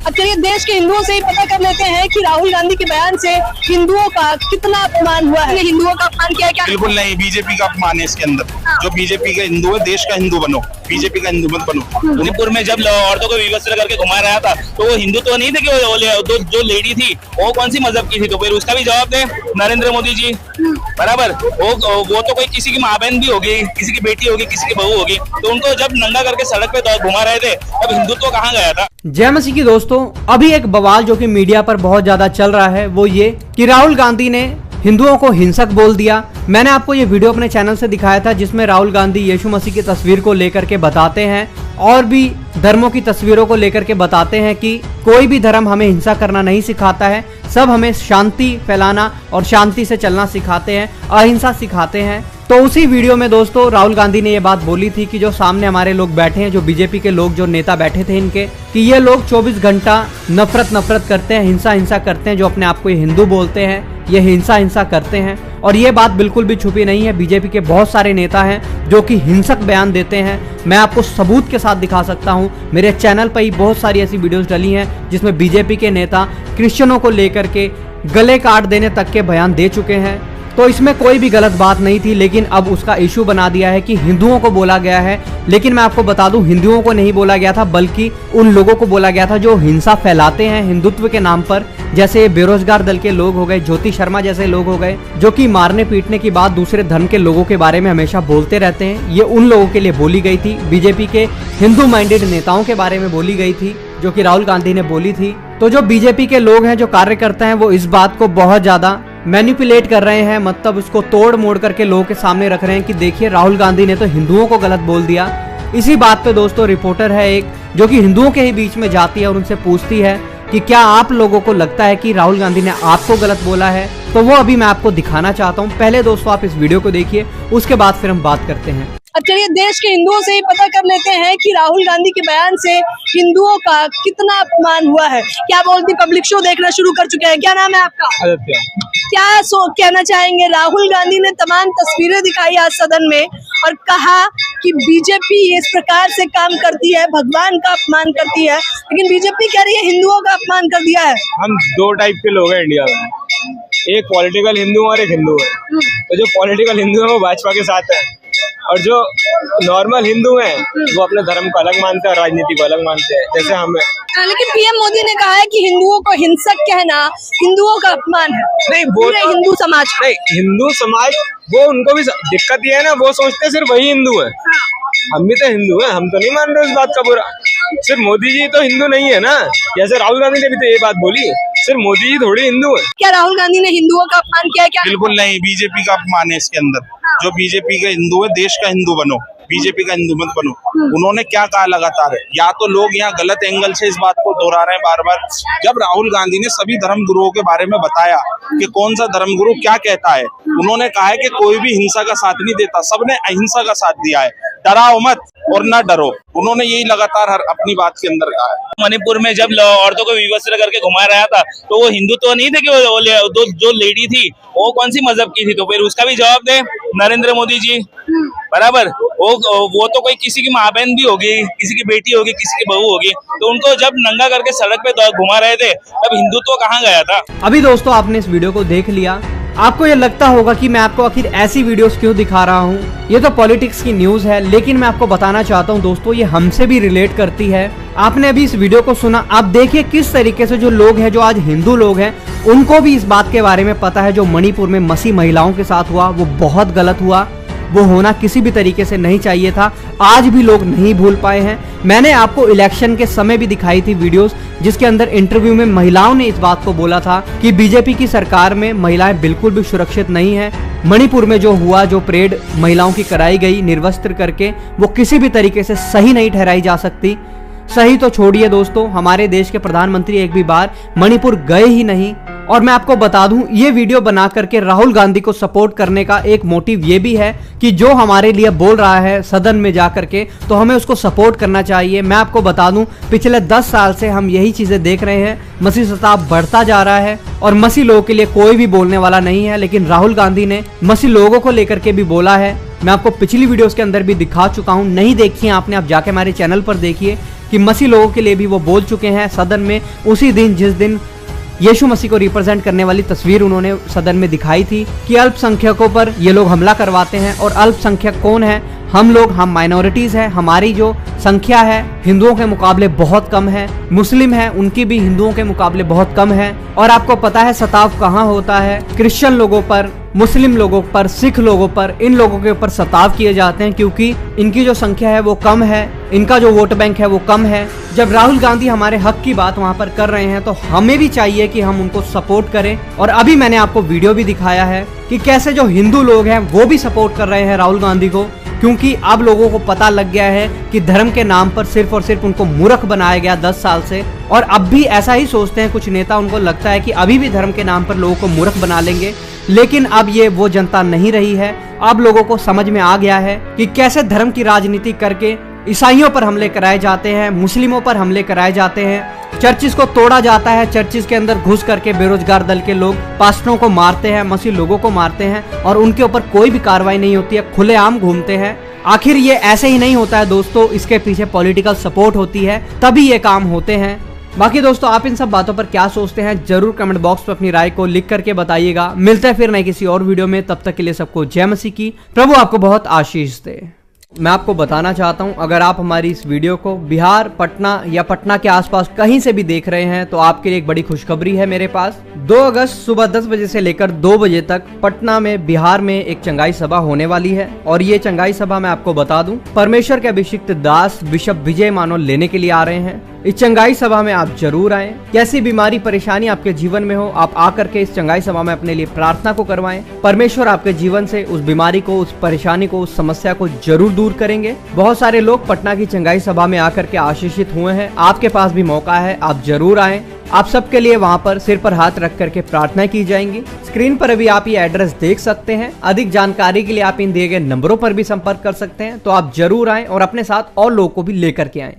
अब चलिए देश के हिंदुओं से ही पता कर लेते हैं कि राहुल गांधी के बयान से हिंदुओं का कितना अपमान हुआ है। हिंदुओं का अपमान क्या है? क्या बिल्कुल नहीं, बीजेपी का अपमान है इसके अंदर। जो बीजेपी का हिंदू है, देश का हिंदू बनो, बीजेपी का हिंदू मत बनो। मणिपुर में जब औरतों को विवस्त्र करके घुमा रहा था तो वो हिंदू तो नहीं थे कि जो लेडी थी वो कौन सी मजहब की थी, तो फिर उसका भी जवाब दे नरेंद्र मोदी जी। बराबर, वो तो कोई किसी की माँ बहन भी होगी, किसी की बेटी होगी, किसी की बहू होगी, तो उनको जब नंगा करके सड़क पे घुमा रहे थे तब हिंदुत्व कहाँ गया था। जय मसीह की दोस्तों, अभी एक बवाल जो कि मीडिया पर बहुत ज्यादा चल रहा है वो ये कि राहुल गांधी ने हिंदुओं को हिंसक बोल दिया। मैंने आपको ये वीडियो अपने चैनल से दिखाया था जिसमें राहुल गांधी यीशु मसीह की तस्वीर को लेकर के बताते हैं और भी धर्मों की तस्वीरों को लेकर के बताते हैं कि कोई भी धर्म हमें हिंसा करना नहीं सिखाता है, सब हमें शांति फैलाना और शांति से चलना सिखाते हैं, अहिंसा सिखाते हैं। तो उसी वीडियो में दोस्तों राहुल गांधी ने ये बात बोली थी कि जो सामने हमारे लोग बैठे हैं, जो बीजेपी के लोग, जो नेता बैठे थे इनके, कि ये लोग 24 घंटा नफरत करते हैं, हिंसा करते हैं। जो अपने आप को ये हिंदू बोलते हैं ये हिंसा करते हैं। और ये बात बिल्कुल भी छुपी नहीं है। बीजेपी के बहुत सारे नेता हैं जो कि हिंसक बयान देते हैं। मैं आपको सबूत के साथ दिखा सकता हूं। मेरे चैनल पर ही बहुत सारी ऐसी वीडियोस डली हैं जिसमें बीजेपी के नेता क्रिश्चियनों को लेकर के गले काट देने तक के बयान दे चुके हैं। तो इसमें कोई भी गलत बात नहीं थी, लेकिन अब उसका इशू बना दिया है कि हिंदुओं को बोला गया है। लेकिन मैं आपको बता दूं, हिंदुओं को नहीं बोला गया था, बल्कि उन लोगों को बोला गया था जो हिंसा फैलाते हैं हिंदुत्व के नाम पर। जैसे बेरोजगार दल के लोग हो गए, ज्योति शर्मा जैसे लोग हो गए, जो कि मारने पीटने की बात दूसरे धर्म के लोगों के बारे में हमेशा बोलते रहते हैं। ये उन लोगों के लिए बोली गई थी। बीजेपी के हिंदू माइंडेड नेताओं के बारे में बोली गई थी, जो कि राहुल गांधी ने बोली थी। तो जो बीजेपी के लोग हैं, जो कार्यकर्ता हैं, वो इस बात को बहुत ज्यादा मैनिपुलेट कर रहे हैं, मतलब उसको तोड़ मोड़ करके लोगों के सामने रख रहे हैं कि देखिए राहुल गांधी ने तो हिंदुओं को गलत बोल दिया। इसी बात पे दोस्तों रिपोर्टर है एक जो कि हिंदुओं के ही बीच में जाती है और उनसे पूछती है कि क्या आप लोगों को लगता है कि राहुल गांधी ने आपको गलत बोला है। तो वो अभी मैं आपको दिखाना चाहता हूँ। पहले दोस्तों आप इस वीडियो को देखिए, उसके बाद फिर हम बात करते हैं। अब चलिए देश के हिंदुओं से ही पता कर लेते हैं कि राहुल गांधी के बयान से हिंदुओं का कितना अपमान हुआ है। क्या बोलती पब्लिक शो देखना शुरू कर चुके हैं। क्या नाम है आपका? क्या कहना चाहेंगे? राहुल गांधी ने तमाम तस्वीरें दिखाई आज सदन में और कहा कि बीजेपी इस प्रकार से काम करती है, भगवान का अपमान करती है, लेकिन बीजेपी कह रही है हिंदुओं का अपमान कर दिया है। हम दो टाइप के लोग हैं इंडिया में, एक पॉलिटिकल हिंदू और एक हिंदू है। तो जो पॉलिटिकल हिंदू है वो भाजपा के साथ है, और जो नॉर्मल हिंदू हैं वो अपने धर्म को अलग मानते हैं और राजनीति को अलग मानते हैं, जैसे हम हैं। लेकिन पीएम मोदी ने कहा है कि हिंदुओं को हिंसक कहना हिंदुओं का अपमान है। नहीं, वो हिंदू समाज नहीं, हिंदू समाज वो उनको भी दिक्कत ये है ना, वो सोचते सिर्फ वही हिंदू है। हम भी तो हिंदू हैं, हम तो नहीं मान रहे उस बात का बुरा। सिर्फ मोदी जी तो हिंदू नहीं है ना, जैसे राहुल गांधी ने भी तो ये बात बोली, सिर्फ मोदी जी थोड़ी हिंदू है। क्या राहुल गांधी ने हिंदुओं का अपमान किया है? क्या? बिल्कुल नहीं, बीजेपी का अपमान है इसके अंदर। जो बीजेपी का हिंदू है, देश का हिंदू बनो, बीजेपी का हिंदू मत बनो। उन्होंने क्या कहा लगातार है, या तो लोग यहाँ गलत एंगल से इस बात को दोहरा रहे हैं बार बार। जब राहुल गांधी ने सभी धर्म गुरुओं के बारे में बताया कि कौन सा धर्म गुरु क्या कहता है, उन्होंने कहा है कि कोई भी हिंसा का साथ नहीं देता, सबने अहिंसा का साथ दिया है, डराओ मत और न डरो। उन्होंने यही लगातार हर अपनी बात के अंदर कहा है। मणिपुर में जब औरतों को विवस्त्र करके घुमा रहा था तो वो हिंदू तो नहीं थे कि जो लेडी थी वो कौन सी मजहब की थी, तो फिर उसका भी जवाब दे नरेंद्र मोदी जी। बराबर, वो तो कोई किसी की माँ बहन भी होगी, किसी की बेटी होगी, किसी की बहू होगी, तो उनको जब नंगा करके सड़क पे घुमा रहे थे तब हिंदुत्व कहाँ गया था। अभी दोस्तों आपने इस वीडियो को देख लिया। आपको ये लगता होगा कि मैं आपको आखिर ऐसी वीडियोस क्यों दिखा रहा हूँ, ये तो पॉलिटिक्स की न्यूज है, लेकिन मैं आपको बताना चाहता हूँ दोस्तों ये हमसे भी रिलेट करती है। आपने अभी इस वीडियो को सुना, आप देखिए किस तरीके से जो लोग हैं, जो आज हिंदू लोग हैं, उनको भी इस बात के बारे में पता है जो मणिपुर में मसीह महिलाओं के साथ हुआ वो बहुत गलत हुआ, वो होना किसी भी तरीके से नहीं चाहिए था। आज भी लोग नहीं भूल पाए हैं। मैंने आपको इलेक्शन के समय भी दिखाई थी वीडियोस जिसके अंदर इंटरव्यू में महिलाओं ने इस बात को बोला था कि बीजेपी की सरकार में महिलाएं बिल्कुल भी सुरक्षित नहीं है। मणिपुर में जो हुआ, जो परेड महिलाओं की कराई गई निर्वस्त्र करके, वो किसी भी तरीके से सही नहीं ठहराई जा सकती। सही तो छोड़िए दोस्तों, हमारे देश के प्रधानमंत्री एक भी बार मणिपुर गए ही नहीं। और मैं आपको बता दूं, ये वीडियो बना करके राहुल गांधी को सपोर्ट करने का एक मोटिव ये भी है कि जो हमारे लिए बोल रहा है सदन में जा करके, तो हमें उसको सपोर्ट करना चाहिए। मैं आपको बता दूं, पिछले 10 साल से हम यही चीजें देख रहे हैं। मसीह सताब बढ़ता जा रहा है और मसीह लोगों के लिए कोई भी बोलने वाला नहीं है, लेकिन राहुल गांधी ने मसीह लोगों को लेकर के भी बोला है। मैं आपको पिछली वीडियोस के अंदर भी दिखा चुका हूं, नहीं देखी आपने, आप जाके हमारे चैनल पर देखिए कि मसीह लोगों के लिए भी वो बोल चुके हैं सदन में, उसी दिन जिस दिन यीशु मसीह को रिप्रेजेंट करने वाली तस्वीर उन्होंने सदन में दिखाई थी कि अल्पसंख्यकों पर ये लोग हमला करवाते हैं। और अल्पसंख्यक कौन है? हम लोग, हम माइनॉरिटीज है। हमारी जो संख्या है हिंदुओं के मुकाबले बहुत कम है। मुस्लिम है, उनकी भी हिंदुओं के मुकाबले बहुत कम है। और आपको पता है सताव कहाँ होता है? क्रिश्चियन लोगों पर, मुस्लिम लोगों पर, सिख लोगों पर, इन लोगों के ऊपर सताव किए जाते हैं क्योंकि इनकी जो संख्या है वो कम है, इनका जो वोट बैंक है वो कम है। जब राहुल गांधी हमारे हक की बात वहां पर कर रहे हैं तो हमें भी चाहिए कि हम उनको सपोर्ट करें। और अभी मैंने आपको वीडियो भी दिखाया है कि कैसे जो हिंदू लोग हैं वो भी सपोर्ट कर रहे हैं राहुल गांधी को, क्योंकि अब लोगों को पता लग गया है कि धर्म के नाम पर सिर्फ और सिर्फ उनको मूर्ख बनाया गया 10 साल से। और अब भी ऐसा ही सोचते हैं कुछ नेता, उनको लगता है कि अभी भी धर्म के नाम पर लोगों को मूर्ख बना लेंगे। लेकिन अब ये वो जनता नहीं रही है। अब लोगों को समझ में आ गया है कि कैसे धर्म की राजनीति करके ईसाइयों पर हमले कराए जाते हैं, मुस्लिमों पर हमले कराए जाते हैं, चर्चिस को तोड़ा जाता है, चर्चिस के अंदर घुस करके बेरोजगार दल के लोग पास्टरों को मारते हैं, मसीह लोगों को मारते हैं और उनके ऊपर कोई भी कार्रवाई नहीं होती है, खुलेआम घूमते हैं। आखिर ये ऐसे ही नहीं होता है दोस्तों, इसके पीछे पॉलिटिकल सपोर्ट होती है, तभी ये काम होते हैं। बाकी दोस्तों आप इन सब बातों पर क्या सोचते हैं जरूर कमेंट बॉक्स में अपनी राय को लिख करके बताइएगा। मिलते हैं फिर नए किसी और वीडियो में, तब तक के लिए सबको जय मसीह की। प्रभु आपको बहुत आशीष दे। मैं आपको बताना चाहता हूं, अगर आप हमारी इस वीडियो को बिहार, पटना या पटना के आसपास कहीं से भी देख रहे हैं तो आपके लिए एक बड़ी खुशखबरी है मेरे पास। 2 अगस्त सुबह 10 बजे से लेकर 2 बजे तक पटना में, बिहार में एक चंगाई सभा होने वाली है। और ये चंगाई सभा मैं आपको बता दूं, परमेश्वर के अभिषिक्त दास बिशप विजय मानव लेने के लिए आ रहे हैं। इस चंगाई सभा में आप जरूर आएं। कैसी बीमारी परेशानी आपके जीवन में हो, आप आकर के इस चंगाई सभा में अपने लिए प्रार्थना को करवाएं। परमेश्वर आपके जीवन से उस बीमारी को, उस परेशानी को, उस समस्या को जरूर दूर करेंगे। बहुत सारे लोग पटना की चंगाई सभा में आकर के आशीषित हुए हैं। आपके पास भी मौका है, आप जरूर आएं। आप सबके लिए वहां पर सिर पर हाथ रख करके प्रार्थना की जाएंगी। स्क्रीन पर अभी आप ये एड्रेस देख सकते हैं। अधिक जानकारी के लिए आप इन दिए गए नंबरों पर भी संपर्क कर सकते हैं। तो आप जरूर आएं और अपने साथ और लोगों को भी लेकर के आएं।